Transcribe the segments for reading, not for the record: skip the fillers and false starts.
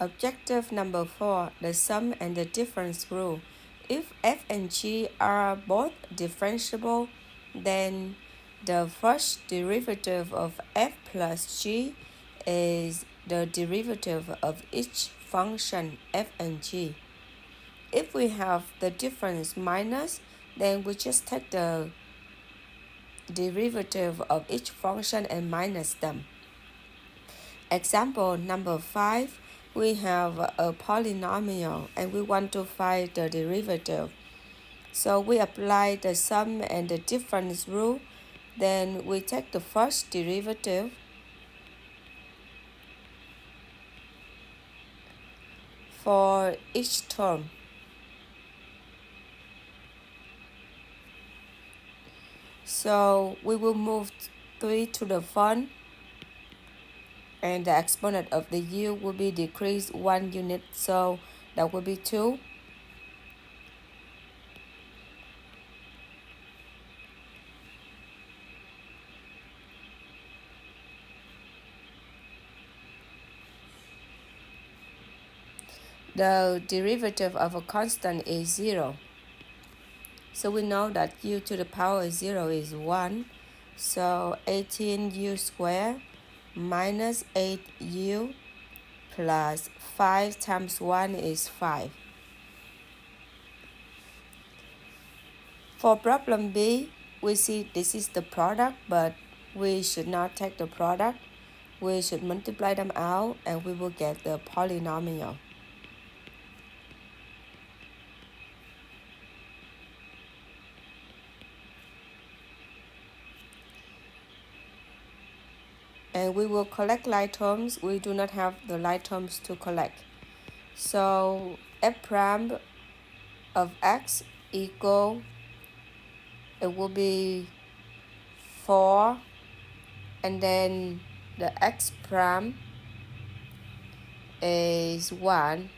Objective number 4, the sum and the difference rule. If f and g are both differentiable, then the first derivative of f plus g is the derivative of each function f and g. If we have the difference minus, then we just take the derivative of each function and minus them. Example number 5, we have a polynomial and we want to find the derivative. So we apply the sum and the difference rule. Then we take the first derivative for each term. So we will move 3 to the front, and the exponent of the u will be decreased 1 unit, so that will be 2. The derivative of a constant is 0. So we know that u to the power of 0 is 1. So 18u squared minus 8u plus 5 times 1 is 5. For problem B, we see this is the product, but we should not take the product. We should multiply them out and we will get the polynomial. And we will collect like terms. We do not have the like terms to collect. So f prime of x equal, it will be 4, and then the x prime is 1.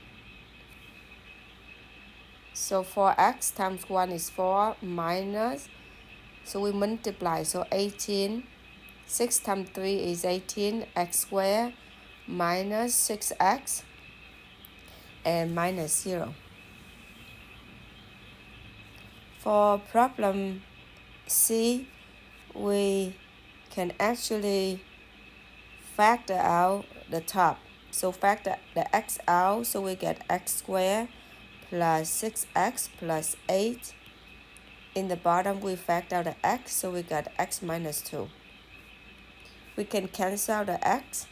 So 4x times 1 is 4 minus, so we multiply, so 18. 6 times 3 is 18, x squared minus 6x and minus 0. For problem C, we can actually factor out the top. So factor the x out, so we get x squared plus 6x plus 8. In the bottom, we factor out the x, so we got x minus 2. We can cancel out the x,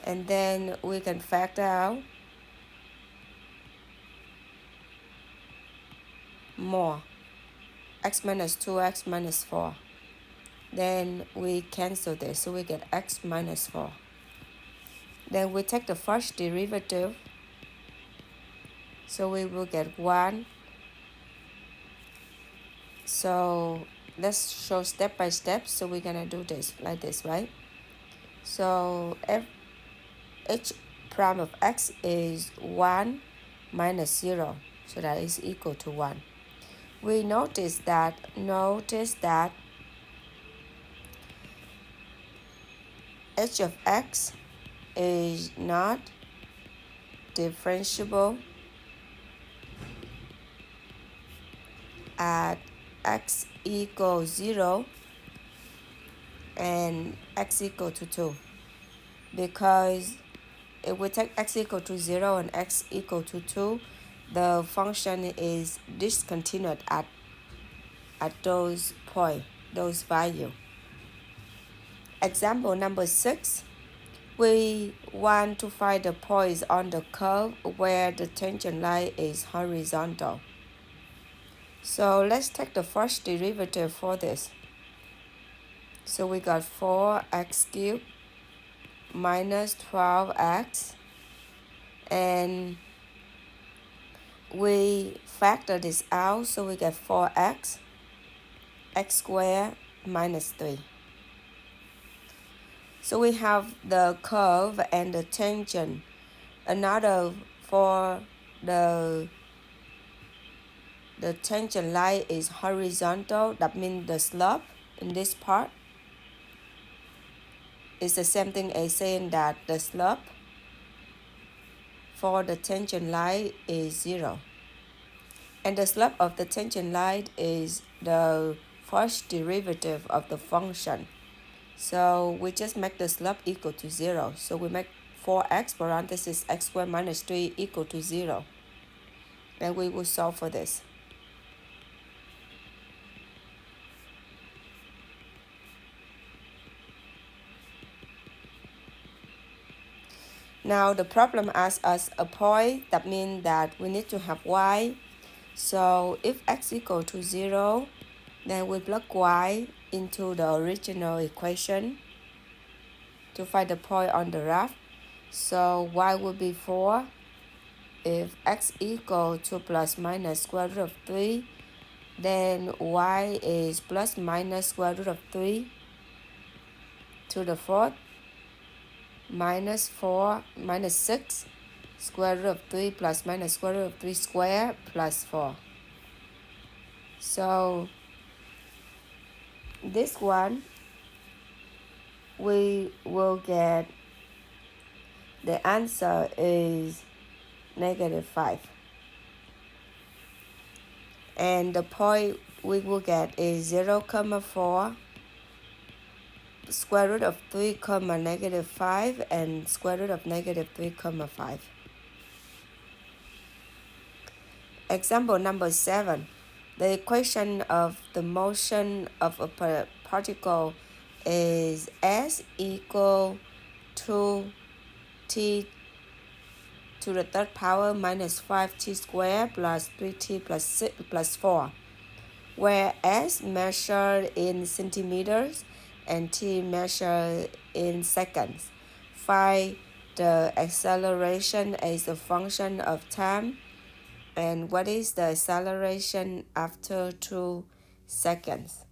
and then we can factor out more, x minus 2, x minus 4. Then we cancel this, so we get x minus 4. Then we take the first derivative, so we will get 1. So let's show step by step. So we're gonna do this like this, right? So h prime of x is 1 minus 0, so that is equal to 1. We notice that h of x is not differentiable at x equals 0 and x equal to 2, because if we take x equal to 0 and x equal to 2, the function is discontinued at those points, those values. Example number 6, we want to find the points on the curve where the tangent line is horizontal. So let's take the first derivative for this. So we got 4x cubed minus 12x, and we factor this out, so we get 4x, x squared minus 3. So we have the curve and the tangent. Another, for the tangent line is horizontal, that means the slope in this part is the same thing as saying that the slope for the tangent line is 0. And the slope of the tangent line is the first derivative of the function. So we just make the slope equal to 0. So we make 4x parenthesis x squared minus 3 equal to 0. And we will solve for this. Now the problem asks us a point. That means that we need to have y. So if x equal to 0, then we plug y into the original equation to find the point on the graph. So y will be 4. If x equal to plus minus square root of 3, then y is plus minus square root of 3 to the 4th minus 4 minus 6 square root of 3 plus minus square root of 3 square plus 4. So this one we will get the answer is -5. And the point we will get is 0, 4, square root of 3, -5, and square root of -3, 5. Example number 7. The equation of the motion of a particle is s equal to t to the third power minus 5t squared plus 3t plus 4, where s measured in centimeters and t measured in seconds. Find the acceleration as a function of time, and what is the acceleration after 2 seconds.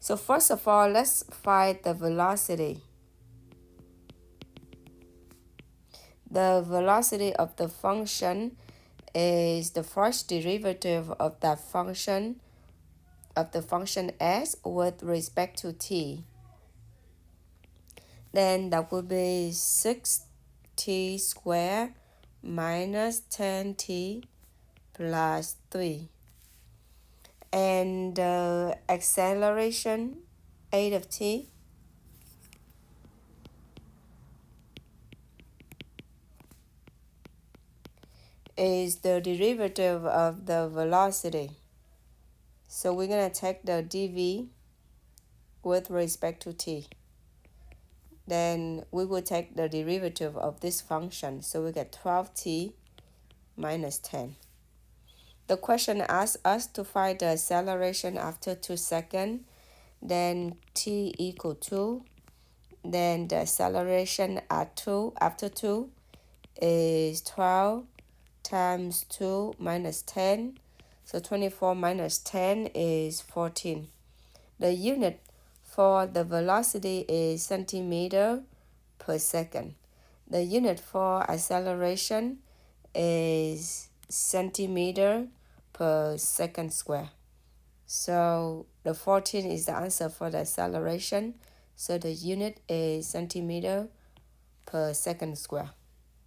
So first of all, let's find the velocity. The velocity of the function is the first derivative of that function, of the function s with respect to t. Then that will be 6t squared minus 10t plus 3. And the acceleration 8 of t is the derivative of the velocity. So we're going to take the dv with respect to t. Then we will take the derivative of this function. So we get 12t minus 10. The question asks us to find the acceleration after 2 seconds. Then t equal 2. Then the acceleration after 2 is 12 times 2 minus 10. So 24 minus 10 is 14. The unit for the velocity is centimeter per second. The unit for acceleration is centimeter per second square. So the 14 is the answer for the acceleration. So the unit is centimeter per second square.